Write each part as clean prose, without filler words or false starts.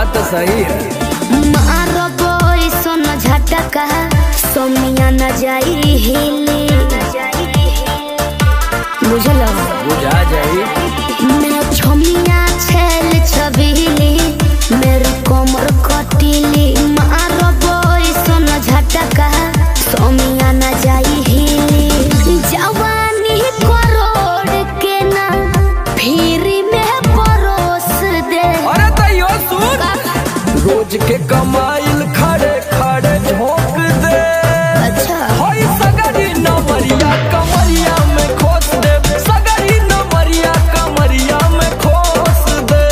बात तो सही है। मारो बोई सोना झटका सोमिया न जाई हिले बुझलो बुझा जाई। मैं छोमिया छेल छबीली मेरी कोमर कटीली मारो बोई सोना झटका सोमिया न जाई हिले जवानी करोड़ के ना फिर में परोस दे। अरे तैयो सुन रोज के कमाइल खड़े खड़े झोंक दे। अच्छा होई सगरी नमरिया कमरिया में खोस दे। सगरी नमरिया कमरिया में खोस दे।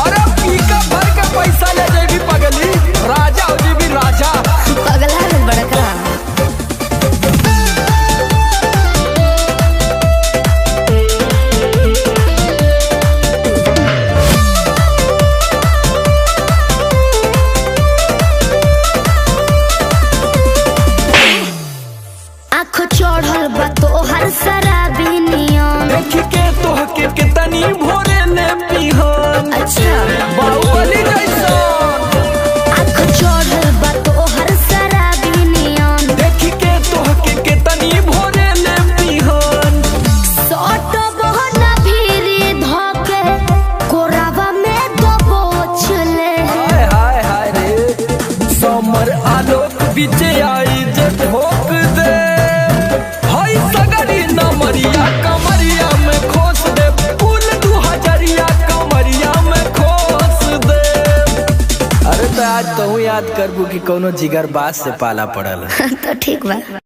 अरे पीका भर के पैसा ले जेबी पगली राजा हो जेबी राजा। पगला है बड़का। आँख चढ़ल बा तोहर शराबी नियम। देख के तोहके कितनी भोरे ने पिहन। अच्छा बाहुबली जैसा आँख चढ़ल बा तोहर शराबी नियम। देख के तोहके कितनी भोरे ने पिहन। सट बहना भीरी धके कोरावा में दबोच ले। हाय हाय हाय रे समर आलोक बीच आई जे ठोक दे। हाय सगरी नमरिया कमरिया में खोस दे। फूल 2000 कमरिया में खोस दे। अरे तो आज तू याद करबू कि कोनो जिगर बात से पाला पड़ल। तो ठीक बा।